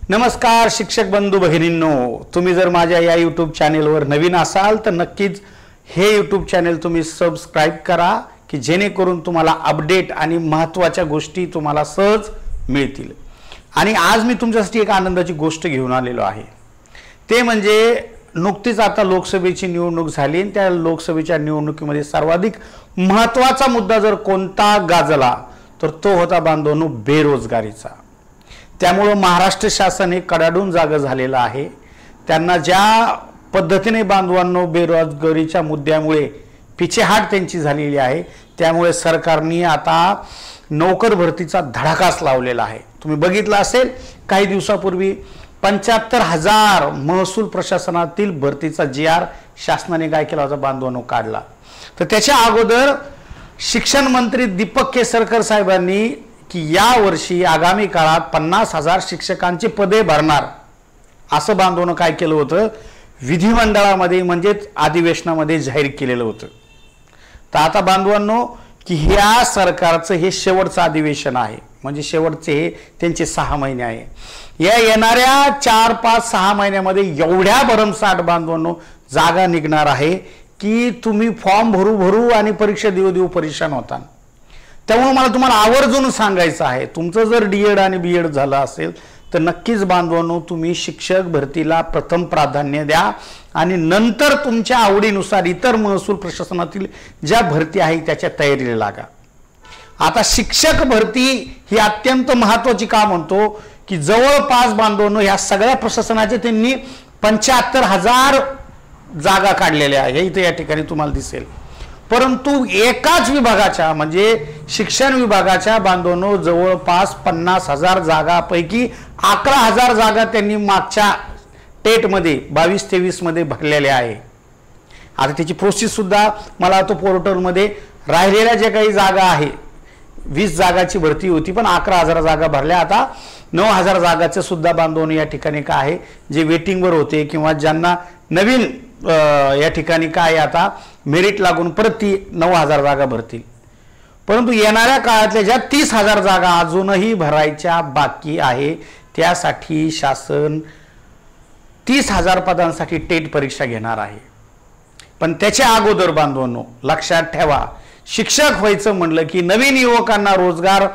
नमस्कार शिक्षक बंधू भगिनींनो, तुम्ही जर माझ्या या यूट्यूब चॅनेलवर नवीन असाल तर नक्कीच हे यूट्यूब चॅनेल तुम्ही सबस्क्राइब करा की जेणेकरून तुम्हाला अपडेट आणि महत्त्वाच्या गोष्टी तुम्हाला सहज मिळतील। आणि आज मी तुमच्यासाठी एक आनंदाची गोष्ट घेऊन आलेलो आहे, ते म्हणजे नुकतीच आता लोकसभेची निवडणूक झाली आणि त्या लोकसभेच्या निवडणुकीमध्ये सर्वाधिक महत्त्वाचा मुद्दा जर कोणता गाजला तर तो होता बांधवांनो बेरोजगारीचा। त्यामुळे महाराष्ट्र शासन हे कडाडून जागे झालेलं आहे। त्यांना ज्या पद्धतीने बांधवांनो बेरोजगारीच्या मुद्द्यामुळे पिछेहाट त्यांची झालेली आहे, त्यामुळे सरकारने आता नोकर भरतीचा धडाकाच लावलेला आहे। तुम्ही बघितलं असेल काही दिवसापूर्वी 75,000 महसूल प्रशासनातील भरतीचा GR शासनाने काय केला होता बांधवांनो काढला। तर त्याच्या अगोदर शिक्षण मंत्री दीपक केसरकर साहेबांनी की या वर्षी आगामी काळात 50,000 शिक्षकांची पदे भरणार असं बांधवांनो काय केलं होतं, विधिमंडळामध्ये म्हणजेच अधिवेशनामध्ये जाहीर केलेलं होतं। तर आता बांधवांनो की ह्या सरकारचं हे शेवटचं अधिवेशन आहे, म्हणजे शेवटचे हे त्यांचे 6 महिने आहे। या येणाऱ्या 4, 5, 6 महिन्यामध्ये एवढ्या भरमसाठ बांधवांनो जागा निघणार आहे की तुम्ही फॉर्म भरू आणि परीक्षा देऊ परेशान होता। त्यामुळे मला तुम्हाला आवर्जून सांगायचं आहे, तुमचं जर D.Ed आणि B.Ed झालं असेल तर नक्कीच बांधवांनो तुम्ही शिक्षक भरतीला प्रथम प्राधान्य द्या आणि नंतर तुमच्या आवडीनुसार इतर महसूल प्रशासनातील ज्या भरती आहे त्याच्या तयारीला लागा। आता शिक्षक भरती ही अत्यंत महत्त्वाची का म्हणतो की जवळपास बांधवांनो या सगळ्या प्रशासनाचे त्यांनी 75,000 जागा काढलेल्या आहे, इथे या ठिकाणी तुम्हाला दिसेल। परंतु एकाच विभागाच्या म्हणजे शिक्षण विभागाच्या बांधवांनो जवळपास 50,000 जागापैकी 11,000 जागा त्यांनी मागच्या टेटमध्ये 22-23 मध्ये भरलेल्या आहे। आता त्याची प्रोसेस सुद्धा मला तो पोर्टलमध्ये राहिलेल्या जे काही जागा आहे 20 जागाची भरती होती, पण 11,000 जागा भरल्या। आता 9,000 जागाचे सुद्धा बांधवांनो या ठिकाणी काय आहे जे वेटिंगवर होते किंवा ज्यांना नवीन या ठिकाणी काय आता मेरिट लागून परत ती 9,000 जागा भरतील। परंतु येणाऱ्या काळातल्या ज्या 30,000 जागा अजूनही भरायच्या बाकी आहे त्यासाठी शासन 30,000 पदांसाठी टेट परीक्षा घेणार आहे। पण त्याच्या अगोदर बांधवांनो लक्षात ठेवा, शिक्षक व्हायचं म्हटलं की नवीन युवकांना रोजगार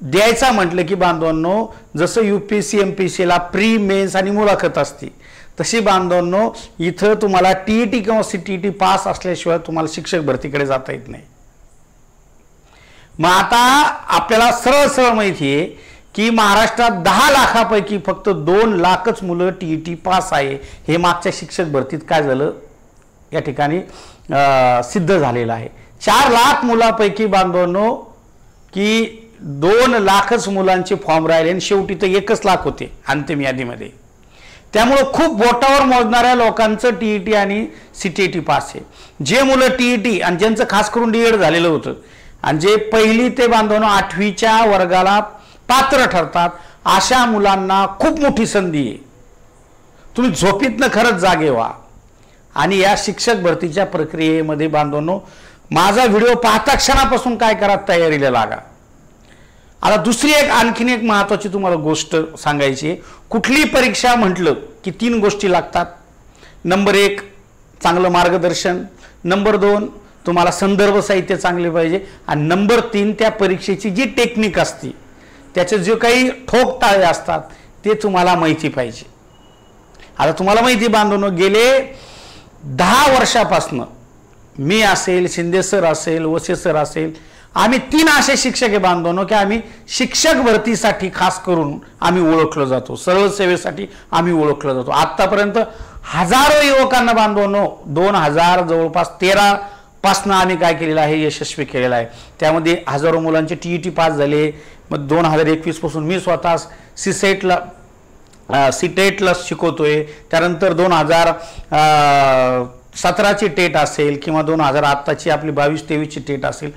द्यायचा म्हटलं की बांधवांनो जसं UPSC MPSC ला प्री मेन्स आणि मुलाखत असते तशी बांधवांनो इथं तुम्हाला TET किंवा CTET पास असल्याशिवाय तुम्हाला शिक्षक भरतीकडे जाता येत नाही। मग आता आपल्याला सरळ माहिती आहे की महाराष्ट्रात 10 लाखापैकी फक्त 2 लाखच मुलं TET पास आहे। हे मागच्या शिक्षक भरतीत काय झालं या ठिकाणी सिद्ध झालेलं आहे। 4 लाख मुलांपैकी बांधवांनो की 2 लाखच मुलांचे फॉर्म राहिले आणि शेवटी तर 1 लाख होते अंतिम यादीमध्ये। त्यामुळे खूप बोटावर मोजणाऱ्या लोकांचं TET आणि CTET पास आहे। जे मुलं TET आणि ज्यांचं खास करून D.Ed झालेलं होतं आणि जे पहिली ते बांधवांनो 8वीच्या वर्गाला पात्र ठरतात अशा मुलांना खूप मोठी संधी आहे। तुम्ही झोपीतनं खरंच जागे व्हा आणि या शिक्षक भरतीच्या प्रक्रियेमध्ये बांधवांनो माझा व्हिडिओ पाहता क्षणापासून काय करा तयारीला लागा। आता दुसरी आणखीन एक महत्त्वाची तुम्हाला गोष्ट सांगायची, कुठली परीक्षा म्हटलं की 3 गोष्टी लागतात। नंबर 1 चांगलं मार्गदर्शन, नंबर 2 तुम्हाला संदर्भ साहित्य चांगले पाहिजे आणि नंबर 3 त्या परीक्षेची जी टेक्निक असते त्याचे जे काही ठोक ताळे असतात ते तुम्हाला माहिती पाहिजे। आता तुम्हाला माहिती बांधवनो गेले 10 वर्षापासून मी असेल, शिंदे सर असेल, वसे सर असेल, आम्ही 3 असे शिक्षक आहे बांधवांनो की आम्ही शिक्षक भरतीसाठी खास करून आम्ही ओळखलो जातो, सरळ सेवेसाठी आम्ही ओळखलो जातो। आतापर्यंत हजारो युवकांना बांधवांनो 2000 जवळपास 13 पासून आम्ही काय केलेलं आहे यशस्वी केलेलं आहे। त्यामध्ये हजारो मुलांचे TET पास झाले। मग 2021 पासून मी स्वतः CTETला शिकवतोय। त्यानंतर 2017ची टेट असेल किंवा 2000 आत्ताची आपली 22-23ची टेट असेल,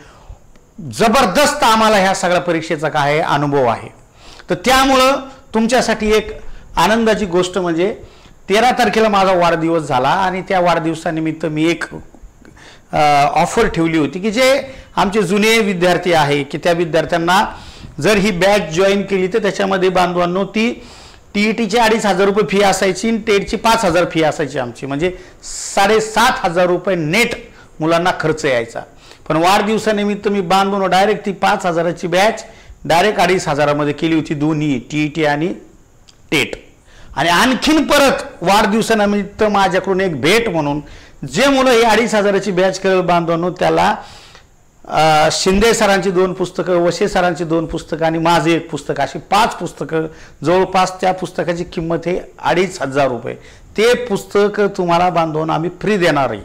जबरदस्त आम्हाला ह्या सगळ्या परीक्षेचा काय अनुभव आहे। तर त्यामुळं तुमच्यासाठी एक आनंदाची गोष्ट म्हणजे 13 तारखेला माझा वाढदिवस झाला आणि त्या वाढदिवसानिमित्त मी एक ऑफर ठेवली होती की जे आमचे जुने विद्यार्थी आहे की त्या विद्यार्थ्यांना जर ही बॅच जॉईन केली तर त्याच्यामध्ये बांधवांनो ती टीईटीची 2,500 रुपये फी असायची, टेटची 5,000 फी असायची आमची, म्हणजे 7,500 रुपये नेट मुलांना खर्च यायचा. पण वाढदिवसानिमित्त मी बांधून डायरेक्ट ती 5,000ची बॅच डायरेक्ट 2,500 केली होती, दोन्ही टीईटी आणि टेट. आणि आणखीन परत वाढदिवसानिमित्त माझ्याकडून एक भेट म्हणून जे मुलं ही 2,500ची बॅच करेल बांधवांनो, त्याला शिंदे सरांची 2 पुस्तकं, वशे सरांची 2 पुस्तकं आणि माझे एक पुस्तक, अशी 5 पुस्तकं, जवळपास त्या पुस्तकाची किंमत आहे 2,500 रुपये. ते पुस्तक तुम्हाला बांधवांनो आम्ही फ्री देणार आहे.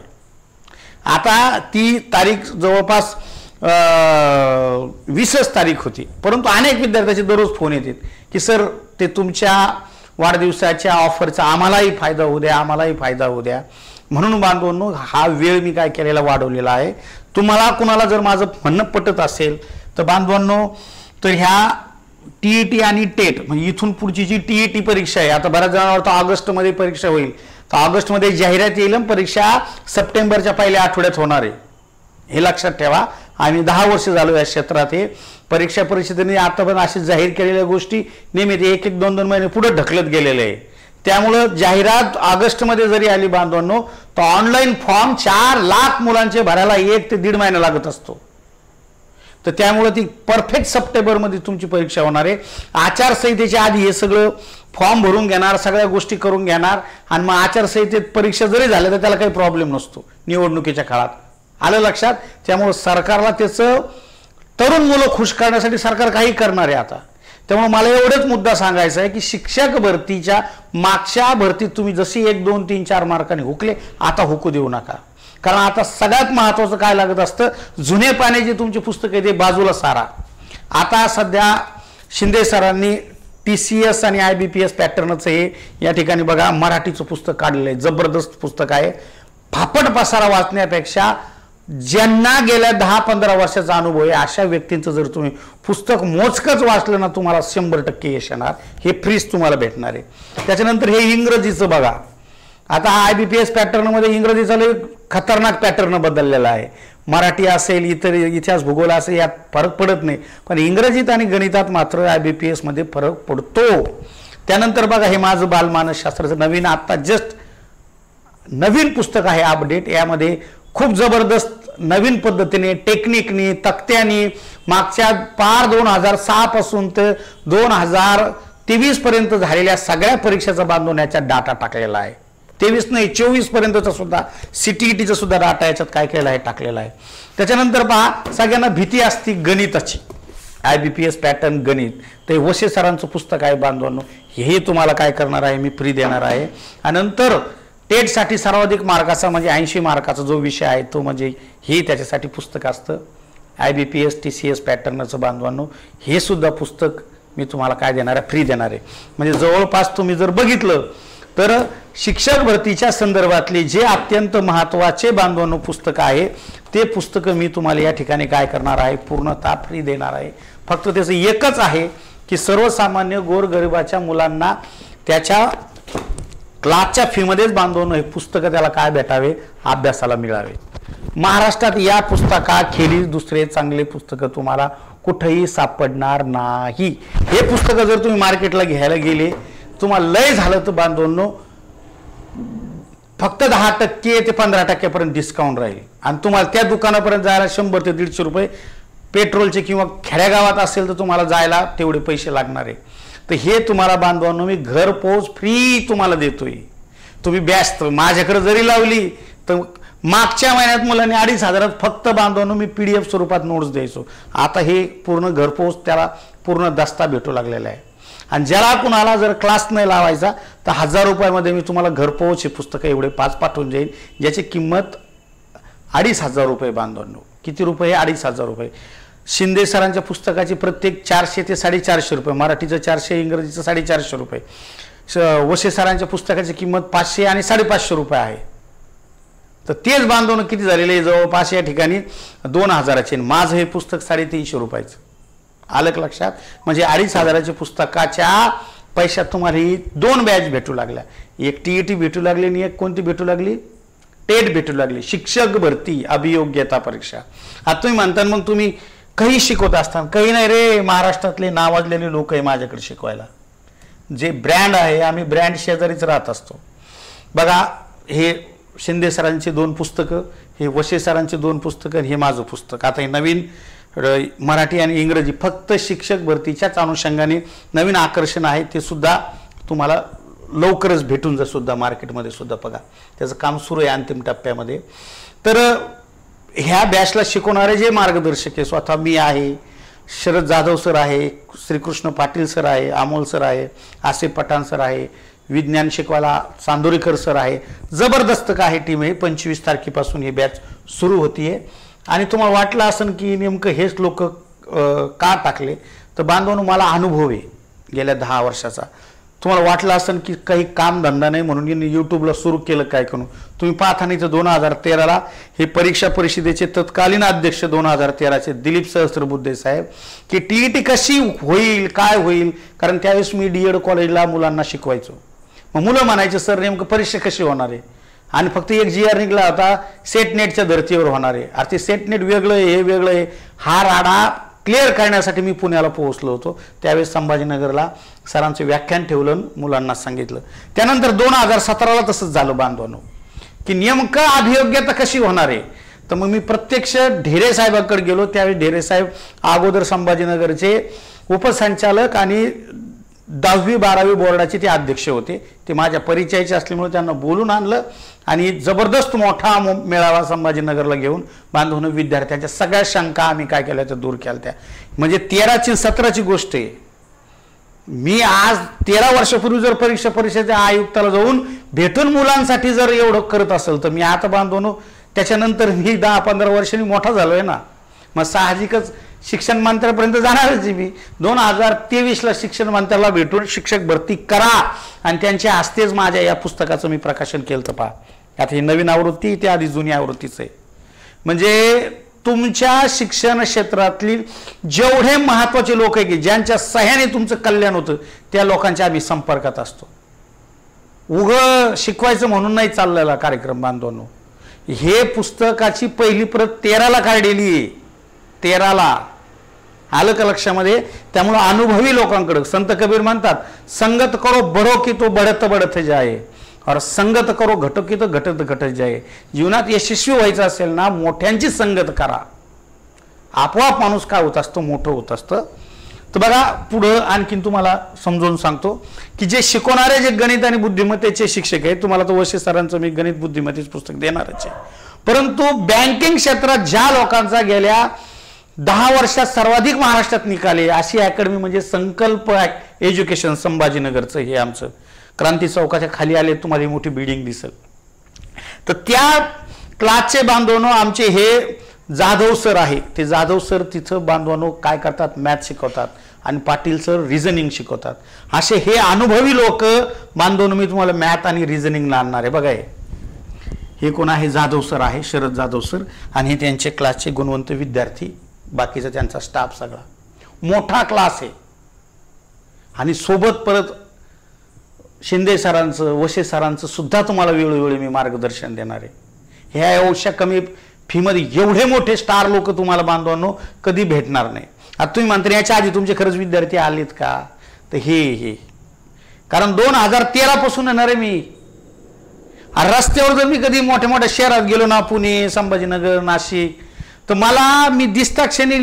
आता ती तारीख जवळपास 20च तारीख होती, परंतु अनेक विद्यार्थ्यांचे दररोज फोन येतात की सर ते तुमच्या वाढदिवसाच्या ऑफरचा आम्हालाही फायदा होऊ द्या, आम्हालाही फायदा होऊ द्या. म्हणून बांधवांनो हा वेळ मी काय केलेला वाढवलेला आहे. तुम्हाला कुणाला जर माझं म्हणणं पटत असेल तर बांधवांनो, तर ह्या टीईटी आणि टेट म्हणजे इथून पुढची जी टीईटी परीक्षा आहे, आता बऱ्याच जणांना वाटतं ऑगस्टमध्ये परीक्षा होईल, तर ऑगस्टमध्ये जाहिरात येईल, परीक्षा सप्टेंबरच्या पहिल्या आठवड्यात होणार आहे. हे लक्षात ठेवा. आम्ही 10 वर्ष झालो या क्षेत्रात. हे परीक्षा परिषदेने आतापर्यंत असे जाहीर केलेल्या गोष्टी नेहमी 1-1, 2-2 महिने पुढे ढकलत गेलेले आहे. त्यामुळं जाहिरात ऑगस्टमध्ये जरी आली बांधवांनो, तर ऑनलाईन फॉर्म 4 लाख मुलांचे भरायला 1 ते 1.5 महिना लागत असतो. तर त्यामुळे ती परफेक्ट सप्टेंबरमध्ये तुमची परीक्षा होणार आहे. आचारसंहितेच्या आधी हे सगळं फॉर्म भरून घेणार, सगळ्या गोष्टी करून घेणार आणि मग आचारसंहितेत परीक्षा जरी झाल्या तर त्याला काही प्रॉब्लेम नसतो निवडणुकीच्या काळात. आलं लक्षात. त्यामुळे सरकारला त्याचं तरुण मुलं खुश करण्यासाठी सरकार काही करणार आहे आता. त्यामुळे मला एवढंच मुद्दा सांगायचा आहे की शिक्षक भरतीच्या मागच्या भरतीत तुम्ही जशी 1, 2, 3, 4 मार्काने हुकले, आता हुकू देऊ नका. कारण आता सगळ्यात महत्त्वाचं काय लागत असतं, जुने पाने जे तुमचे पुस्तक आहे ते बाजूला सारा. आता सध्या शिंदे सरांनी TCS आणि IBPS पॅटर्नचं हे या ठिकाणी बघा मराठीचं पुस्तक काढलेलं आहे. जबरदस्त पुस्तक आहे. फापट पसारा वाचण्यापेक्षा ज्यांना गेल्या 10-15 वर्षाचा अनुभव आहे अशा व्यक्तींचं जर तुम्ही पुस्तक मोजकच वाचलं ना, तुम्हाला 100% यश येणार. हे फ्रीज तुम्हाला भेटणार आहे. त्याच्यानंतर हे इंग्रजीचं बघा. आता हा IBPS पॅटर्नमध्ये इंग्रजीचा लय खतरनाक पॅटर्न बदललेला आहे. मराठी असेल, इतर इतिहास भूगोल असेल, यात फरक पडत नाही, पण इंग्रजीत आणि गणितात मात्र IBPS मध्ये फरक पडतो. त्यानंतर बघा हे माझं बालमानसशास्त्राचं नवीन आत्ता जस्ट नवीन पुस्तक आहे अपडेट. यामध्ये खूप जबरदस्त नवीन पद्धतीने टेक्निकनी तक्त्यानी मागच्या पार 2006 पासून ते 2023 पर्यंत झालेल्या सगळ्या परीक्षेचा बांधवण्याचा डाटा टाकलेला आहे. 23 नाही 24 पर्यंतचा सुद्धा CTETचा सुद्धा डाटा याच्यात काय केलेला आहे टाकलेला आहे. त्याच्यानंतर पहा सगळ्यांना भीती असती गणिताची, IBPS पॅटर्न गणित, ते वशे सरांचं पुस्तक आहे बांधवांनो. हे तुम्हाला काय करणार आहे मी फ्री देणार आहे. आणि नंतर टेटसाठी सर्वाधिक मार्काचा म्हणजे 80 मार्काचा जो विषय आहे तो म्हणजे हे त्याच्यासाठी पुस्तक असतं IBPS TCS पॅटर्नचं बांधवांनो. हे सुद्धा पुस्तक मी तुम्हाला काय देणार आहे फ्री देणार आहे. म्हणजे जवळपास तुम्ही जर बघितलं तर शिक्षक भरतीच्या संदर्भातले जे अत्यंत महत्त्वाचे बांधवांनो पुस्तक आहे ते पुस्तकं मी तुम्हाला या ठिकाणी काय करणार आहे पूर्णतः फ्री देणार आहे. फक्त त्याचं एकच आहे की सर्वसामान्य गोरगरिबाच्या मुलांना त्याच्या क्लासच्या फीमध्येच बांधवणं हे पुस्तकं त्याला काय भेटावे अभ्यासाला मिळावे. महाराष्ट्रात या पुस्तकाखेरीज दुसरे चांगले पुस्तकं तुम्हाला कुठेही सापडणार नाही. हे पुस्तकं जर तुम्ही मार्केटला घ्यायला गेले तुम्हाला लय झालं तर बांधवणं फक्त 10% ते 15% डिस्काउंट राहील आणि तुम्हाला त्या दुकानापर्यंत जायला 100 ते 150 रुपये पेट्रोलचे किंवा खेड्यागावात असेल तर तुम्हाला जायला तेवढे पैसे लागणार आहे. तर हे तुम्हाला बांधवांनो मी घरपोच फ्री तुम्हाला देतोय. तुम्ही बॅच माझ्याकडे जरी लावली तर मागच्या महिन्यात मुलांनी 2,500 फक्त बांधवांनो मी PDF स्वरूपात नोट्स द्यायचो. आता हे पूर्ण घरपोच त्याला पूर्ण दस्ता भेटू लागलेला आहे. आणि ज्याला कुणाला जर क्लास नाही लावायचा तर 1000 रुपयामध्ये मी तुम्हाला घरपोच हे पुस्तकं एवढे 5 पाठवून जाईल ज्याची किंमत 2,500 रुपये बांधवांनो. किती रुपये? 2,500 रुपये. शिंदे सरांच्या पुस्तकाची प्रत्येक 400 ते 450 रुपये, मराठीचं 400, इंग्रजीचं 450 रुपये. वशे सरांच्या पुस्तकाची किंमत 500 आणि 550 रुपये आहे. तर तेच बांधवणं किती झालेले आहे जवळपास या ठिकाणी 2000चे. माझं हे पुस्तक 350 रुपयाचं. आलं लक्षात. म्हणजे 2,500च्या पुस्तकाच्या पैशात तुम्हाला ही 2 बॅच भेटू लागल्या. एक TET भेटू लागली आणि एक कोणती भेटू लागली? टेट भेटू लागली. शिक्षक भरती अभियोग्यता परीक्षा. आता तुम्ही म्हणता मग तुम्ही काही शिकवत असताना काही नाही रे, महाराष्ट्रातले नावाजलेले लोक आहे माझ्याकडे शिकवायला. जे ब्रँड आहे, आम्ही ब्रँड शेजारीच राहत असतो. बघा, हे शिंदे सरांची 2 पुस्तकं, हे वशे सरांची 2 पुस्तकं, हे माझं पुस्तक. आता हे नवीन मराठी आणि इंग्रजी फक्त शिक्षक भरतीच्याच अनुषंगाने नवीन आकर्षण आहे, ते सुद्धा तुम्हाला लवकरच भेटून जा सुद्धा मार्केटमध्ये सुद्धा. बघा, त्याचं काम सुरू आहे अंतिम टप्प्यामध्ये. तर ह्या बॅचला शिकवणारे जे मार्गदर्शक आहे, स्वतः मी आहे, शरद जाधव सर आहे, श्रीकृष्ण पाटील सर आहे, अमोल सर आहे, आसिफ पठाण सर आहे, विज्ञान शिकवायला चांदोरीकर सर आहे. जबरदस्त काय टीम आहे. 25 तारखेपासून ही बॅच सुरू होतीये. आणि तुम्हाला वाटलं असेल की नेमकं हेच लोक का टाकले, तर बांधवांनो, मला अनुभव आहे गेल्या 10 वर्षाचा. तुम्हाला वाटलं असेल की काही कामधंदा नाही म्हणून यूट्यूबला सुरू केलं काय करून. तुम्ही पाहता नाही तर 2013ला हे परीक्षा परिषदेचे तत्कालीन अध्यक्ष 2013चे दिलीप सहस्त्रबुद्धे साहेब, की टीईटी कशी होईल, काय होईल, कारण त्यावेळेस मी डीएड कॉलेजला मुलांना शिकवायचो. मग मुलं म्हणायचे, सर नेमकं परीक्षा कशी होणार आहे, आणि फक्त एक GR निघला होता सेट नेटच्या धर्तीवर होणार आहे. अरे ते सेट नेट वेगळं आहे, हे वेगळं आहे. हा राडा क्लिअर करण्यासाठी मी पुण्याला पोहोचलो होतो. त्यावेळेस संभाजीनगरला सरांचं व्याख्यान ठेवलं, मुलांना सांगितलं. त्यानंतर 2017ला तसंच झालं बांधवांनो, की नेमकं अभियोग्यता कशी होणार आहे. तर मग मी प्रत्यक्ष ढेरे साहेबांकडे गेलो. त्यावेळी ढेरे साहेब अगोदर संभाजीनगरचे उपसंचालक आणि 10वी 12वी बोर्डाचे ते अध्यक्ष होते. ते माझ्या परिचयाचे असल्यामुळे त्यांना बोलून आणलं आणि जबरदस्त मोठा मेळावा संभाजीनगरला घेऊन बांधवून विद्यार्थ्यांच्या सगळ्या शंका आम्ही काय केल्या त्या दूर केल्या. त्या म्हणजे 13ची 17ची गोष्ट आहे. मी आज 13 वर्षापूर्वी जर परीक्षा परिषदेच्या आयुक्ताला जाऊन भेटून मुलांसाठी जर एवढं करत असेल, तर मी आता बांधवून त्याच्यानंतर मी 10-15 वर्षांनी मोठा झालोय ना. मग साहजिकच शिक्षण मंत्र्यापर्यंत जाणारच आहे मी. 2023ला शिक्षण मंत्र्याला भेटून शिक्षक भरती करा, आणि त्यांच्या हस्तेच माझ्या या पुस्तकाचं मी प्रकाशन केलं. तर पहा, आता ही नवीन आवृत्ती, ते आधी जुनी आवृत्तीच आहे. म्हणजे तुमच्या शिक्षण क्षेत्रातली जेवढे महत्त्वाचे लोक आहे की ज्यांच्या सहाय्याने तुमचं कल्याण होतं, त्या लोकांच्या आम्ही संपर्कात असतो. उघं शिकवायचं म्हणून नाही चाललेला कार्यक्रम बांधवांनो. हे पुस्तकाची पहिली प्रत 13ला काढलेली आहे. 13ला आलं का लक्षामध्ये. त्यामुळे अनुभवी लोकांकडे, संत कबीर म्हणतात, संगत करो बढो की तो बढ़त बढ़त जाए, और संगत करो घटो की तो घटत घटत जाए. जीवनात यशस्वी व्हायचं असेल ना, मोठ्यांची संगत करा. आपोआप माणूस काय होत असतो, मोठं होत असतं. तर बघा, पुढं आणखीन तुम्हाला समजावून सांगतो की जे शिकवणारे जे गणित आणि बुद्धिमत्तेचे शिक्षक आहेत, तुम्हाला तो वशे सरांचं मी गणित बुद्धिमत्तेचं पुस्तक देणारच आहे. परंतु बँकिंग क्षेत्रात ज्या लोकांचा गेल्या 10 वर्षात सर्वाधिक महाराष्ट्रात निकाले अशी अकॅडमी म्हणजे संकल्प एज्युकेशन संभाजीनगरचं, हे आमचं क्रांती चौकाच्या खाली आले तुम्हाला ही मोठी बिल्डिंग दिसेल. तर त्या क्लासचे बांधवनो आमचे हे जाधव सर आहे. ते जाधव सर तिथं बांधवनो काय करतात, मॅथ शिकवतात, आणि पाटील सर रिझनिंग शिकवतात. असे हे अनुभवी लोक बांधवनो मी तुम्हाला मॅथ आणि रिझनिंगला आणणार आहे. बघा, हे कोण आहे, जाधव सर आहे, शरद जाधव सर, आणि हे त्यांचे क्लासचे गुणवंत विद्यार्थी, बाकीचा त्यांचा स्टाफ सगळा. मोठा क्लास आहे. आणि सोबत परत शिंदे सरांचं, वशे सरांचं सुद्धा तुम्हाला वेळोवेळी मी मार्गदर्शन देणार आहे. ह्या एवढ्या कमी फीमध्ये एवढे मोठे स्टार लोक तुम्हाला बांधवांनो कधी भेटणार नाही. आता तुम्ही म्हणता याच्या आधी तुमचे खरंच विद्यार्थी आलेत का, तर हे कारण 2013 पासून येणार आहे मी. रस्त्यावर जर मी कधी मोठ्या मोठ्या शहरात गेलो ना, पुणे, संभाजीनगर, नाशिक, तर मला मी दिसता क्षणी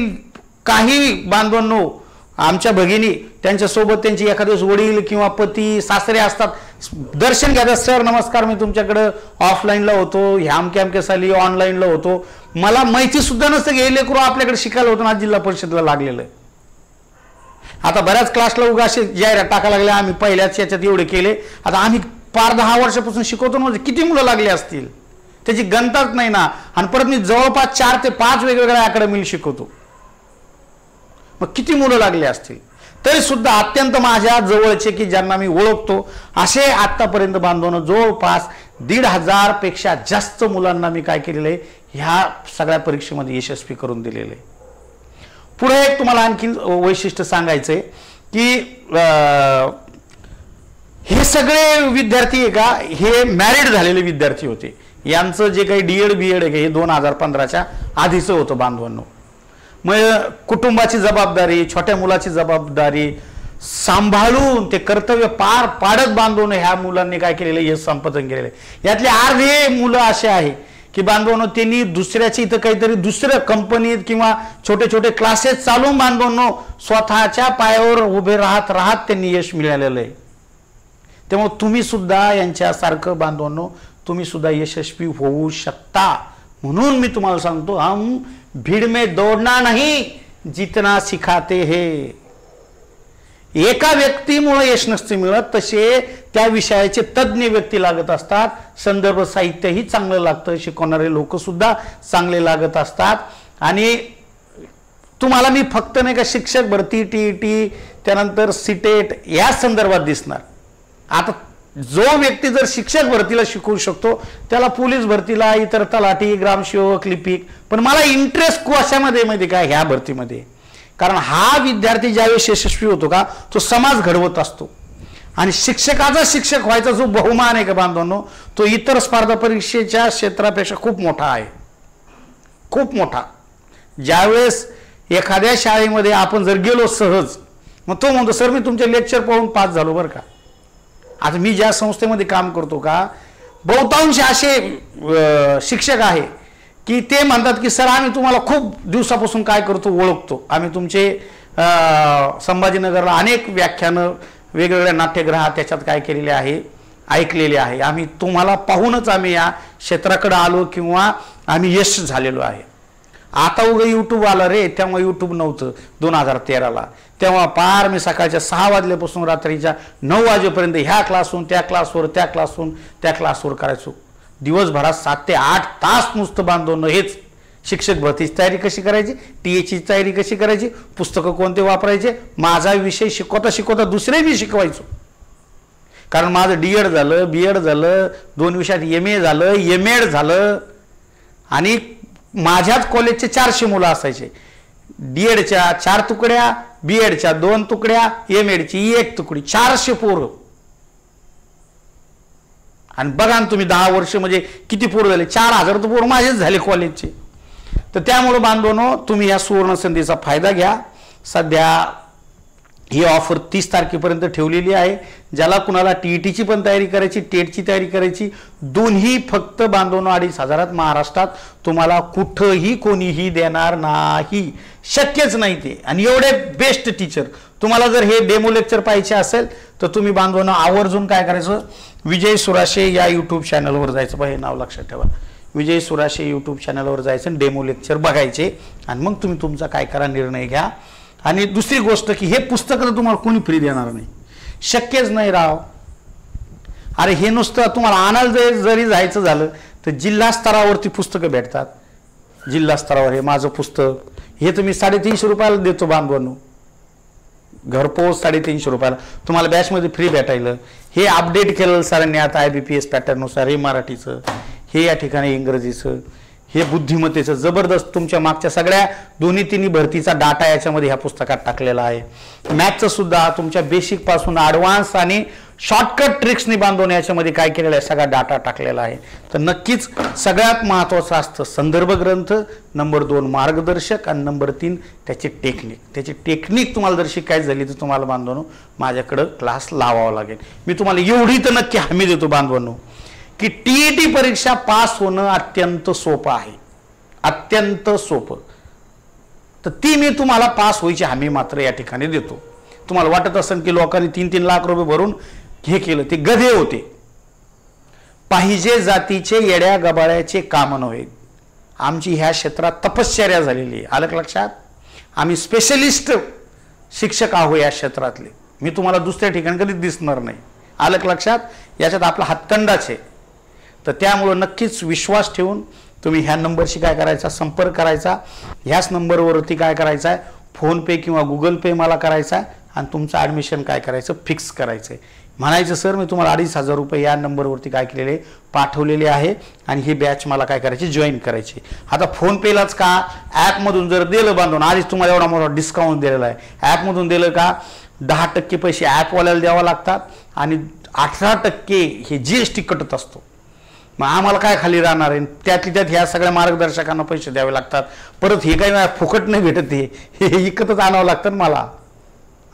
काही बांधवांनो आमच्या भगिनी त्यांच्यासोबत त्यांची एखाद दिवस वडील किंवा पती सासरे असतात, दर्शन घ्यायचं, सर नमस्कार मी तुमच्याकडे ऑफलाईनला होतो, ह्यामक्या साली ऑनलाईनला होतो. मला माहिती सुद्धा नसतं की हे लेकरू आपल्याकडे शिकायला होतं ना, जिल्हा परिषदला लागलेलं आहे. आता बऱ्याच क्लासला उगा असे जाहिरात टाकायला लागल्या, आम्ही पहिल्याच याच्यात एवढे केले. आता आम्ही 10 वर्षापासून शिकवतो ना, किती मुलं लागली असतील त्याची गणताच नाही ना. आणि परत मी जवळपास 4 ते 5 वेगवेगळ्या अकॅडमीला शिकवतो, मग किती मुलं लागले असतील. तरी सुद्धा अत्यंत माझ्या जवळचे की ज्यांना मी ओळखतो असे आतापर्यंत बांधवणं जवळपास 1,500 पेक्षा जास्त मुलांना मी काय केलेलं आहे, ह्या सगळ्या परीक्षेमध्ये यशस्वी करून दिलेलं आहे. पुढे एक तुम्हाला आणखी वैशिष्ट्य सांगायचंय की हे सगळे विद्यार्थी आहे का, हे मॅरिड झालेले विद्यार्थी होते. यांचं जे काही डीएड बीएड आहे हे 2015च्या आधीचं होतं बांधवांनो. मग कुटुंबाची जबाबदारी, छोट्या मुलाची जबाबदारी, सांभाळून ते कर्तव्य पार पाडत बांधवणं ह्या मुलांनी काय केलेलं यश संपादन केलेलं आहे। यातले अर्धे मुलं असे आहे की बांधवणं त्यांनी दुसऱ्याची इथं काहीतरी दुसऱ्या कंपनीत किंवा छोटे छोटे क्लासेस चालून बांधवणं स्वतःच्या पायावर उभे राहत राहत त्यांनी यश मिळालेलं आहे। त्यामुळे तुम्ही सुद्धा यांच्यासारखं बांधवणं तुम्ही सुद्धा यशस्वी होऊ शकता। म्हणून मी तुम्हाला सांगतो, हम भीड़ में दौड़ना नहीं जितना सिखाते हैं। एका व्यक्तीमुळे यश नसते मिळत, तसे त्या विषयाचे तज्ञ व्यक्ती लागत असतात। संदर्भ साहित्यही चांगलं लागतं, शिकवणारे लोक सुद्धा चांगले लागत असतात। आणि तुम्हाला मी फक्त नाही का शिक्षक भरती, टीईटी, त्यानंतर सीटेट या संदर्भात दिसणार। आता जो व्यक्ती जर शिक्षक भरतीला शिकवू शकतो त्याला पोलीस भरतीला, इतर तलाठी, ग्रामसेवक, लिपिक, पण मला इंटरेस्ट कशामध्ये माहिती का, ह्या भरतीमध्ये। कारण हा विद्यार्थी ज्यावेळेस यशस्वी होतो का तो समाज घडवत असतो। आणि शिक्षकाचा शिक्षक व्हायचा जो बहुमान आहे का बांधवांनो, तो इतर स्पर्धा परीक्षेच्या क्षेत्रापेक्षा खूप मोठा आहे, खूप मोठा। ज्यावेळेस एखाद्या शाळेमध्ये आपण जर गेलो सहज, मग तो म्हणतो सर मी तुमचे लेक्चर पाहून पास झालो बरं का। आता मी ज्या संस्थेमध्ये काम करतो का, बहुतांश असे शिक्षक आहे की ते म्हणतात की सर आम्ही तुम्हाला खूप दिवसापासून काय करतो ओळखतो, आम्ही तुमचे संभाजीनगरला अनेक व्याख्यानं वेगवेगळ्या नाट्यगृहात त्याच्यात काय केलेले आहे, ऐकलेले आहे। आम्ही तुम्हाला पाहूनच आम्ही या क्षेत्राकडे आलो किंवा आम्ही यश झालेलो आहे। आता उगा यूट्यूब आलं रे, तेव्हा यूट्यूब नव्हतं 2013ला। तेव्हा पार मी सकाळच्या 6 वाजल्यापासून रात्रीच्या 9 वाजेपर्यंत ह्या क्लासहून त्या क्लासवर, त्या क्लासहून त्या क्लासवर करायचो। दिवसभरात 7 ते 8 तास नुसतं बांधवणं हेच। शिक्षक भरतीची तयारी कशी करायची, टीएची तयारी कशी करायची, पुस्तकं कोणते वापरायचे, माझा विषय शिकवता शिकवता दुसरे मी शिकवायचो। कारण माझं डीएड झालं, बीएड झालं, 2 विषयात एमए झालं, एमएड झालं। आणि माझ्याच कॉलेजचे 400 मुलं असायचे। डीएडच्या 4 तुकड्या, बीएडच्या 2 तुकड्या, एमएडची 1 तुकडी, 400 पोरं। आणि बघा ना तुम्ही 10 वर्ष म्हणजे किती पोरं झाले, 4000 तर पोरं माझेच झाले कॉलेजचे। तर त्यामुळे बांधवनो तुम्ही या सुवर्ण संधीचा फायदा घ्या। सध्या ही ऑफर 30 तारखेपर्यंत ठेवलेली आहे। ज्याला कुणाला टीईटीची पण तयारी करायची, टेटची तयारी करायची, दोन्ही फक्त बांधवनो 2500 महाराष्ट्रात तुम्हाला कुठंही कोणीही देणार नाही, शक्यच नाही ते। आणि एवढे बेस्ट टीचर तुम्हाला जर हे डेमो लेक्चर पाहिजे असेल तर तुम्ही बांधवनो आवर्जून काय करायचं, विजय सुराशे या यूट्यूब चॅनलवर जायचं। हे नाव लक्षात ठेवा, विजय सुराशे यूट्यूब चॅनलवर जायचं, डेमो लेक्चर बघायचे आणि मग तुम्ही तुमचा काय करा निर्णय घ्या। आणि दुसरी गोष्ट की हे पुस्तक तर तुम्हाला कोणी फ्री देणार नाही, शक्यच नाही राव। अरे हे नुसतं तुम्हाला आणायला जरी जायचं झालं तर जिल्हा स्तरावरती पुस्तकं भेटतात। जिल्हा स्तरावर हे माझं पुस्तक हे तुम्ही 350 रुपयाला देतो बांधवांनो, घरपोच 350 रुपयाला तुम्हाला बॅचमध्ये फ्री भेटायला। हे अपडेट केलेलं सरांनी आता IBPS पॅटर्ननुसार, हे मराठीचं, हे या ठिकाणी इंग्रजीचं, हे बुद्धिमत्तेचं जबरदस्त तुमच्या मागच्या सगळ्या दोन्ही तिन्ही भरतीचा डाटा याच्यामध्ये ह्या पुस्तकात टाकलेला आहे। मॅथचं सुद्धा तुमच्या बेसिक पासून ॲडव्हान्स आणि शॉर्टकट ट्रिक्सनी बांधून याच्यामध्ये काय केलेलं आहे सगळा डाटा टाकलेला आहे। तर नक्कीच सगळ्यात महत्त्वाचं असतं संदर्भ ग्रंथ, नंबर 2 मार्गदर्शक आणि नंबर 3 त्याची टेक्निक। त्याची टेक्निक तुम्हाला जर शिकायची झाली तर तुम्हाला बांधवांनो माझ्याकडे क्लास लावावा लागेल। मी तुम्हाला एवढी तर नक्की हमी देतो बांधवांनो की टीईटी परीक्षा पास होणं अत्यंत सोपं आहे, अत्यंत सोपं। तर ती मी तुम्हाला पास व्हायची हमी मात्र या ठिकाणी देतो। तुम्हाला वाटत असेल की लोकांनी 3-3 लाख रुपये भरून हे केलं, ते गधे होते। पाहिजे जातीचे येड्या गबाळ्याचे काम नव्हे, आमची ह्या क्षेत्रात तपश्चर्या झालेली आहे। आलं लक्षात, आम्ही स्पेशलिस्ट शिक्षक आहोत या क्षेत्रातले, मी तुम्हाला दुसऱ्या ठिकाणी कधीच दिसणार नाही। आलं लक्षात, याच्यात आपला हातखंडाच आहे। तर त्यामुळे नक्कीच विश्वास ठेवून तुम्ही ह्या नंबरशी काय करायचा, संपर्क करायचा। ह्याच नंबरवरती काय करायचं आहे, फोन पे किंवा गुगल पे मला करायचा आहे आणि तुमचं ॲडमिशन काय करायचं, फिक्स करायचं आहे। म्हणायचं सर मी तुम्हाला 2500 रुपये या नंबरवरती काय केलेले पाठवलेले आहे आणि ही बॅच मला काय करायची, जॉईन करायची। आता फोन पेलाच का, ॲपमधून जर दिलं बांधून, आधीच तुम्हाला एवढा मोठा डिस्काउंट दिलेला आहे, ॲपमधून दिलं का 10% पैसे ॲपवाल्याला द्यावा लागतात आणि 18% हे GST कटत असतो। मग आम्हाला काय खाली राहणार आहे, त्यातली त्यात ह्या सगळ्या मार्गदर्शकांना पैसे द्यावे लागतात। परत हे काही फुकट नाही भेटत, हे विकतच आणावं लागतं मला।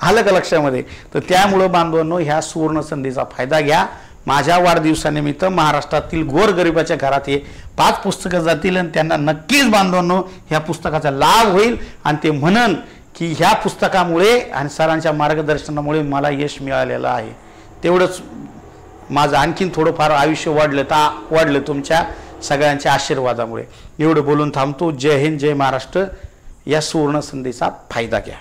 आलं का लक्षामध्ये? तर त्यामुळं बांधवांनो, ह्या सुवर्ण संधीचा फायदा घ्या. माझ्या वाढदिवसानिमित्त महाराष्ट्रातील गोरगरिबाच्या घरात हे 5 पुस्तकं जातील आणि त्यांना नक्कीच बांधवांनो ह्या पुस्तकाचा लाभ होईल आणि ते म्हणन की ह्या पुस्तकामुळे आणि सरांच्या मार्गदर्शनामुळे मला यश मिळालेलं आहे. तेवढंच माझं आणखीन थोडंफार आयुष्य वाढलं तुमच्या सगळ्यांच्या आशीर्वादामुळे. एवढं बोलून थांबतो. जय हिंद, जय महाराष्ट्र. या सुवर्ण संधीचा फायदा घ्या.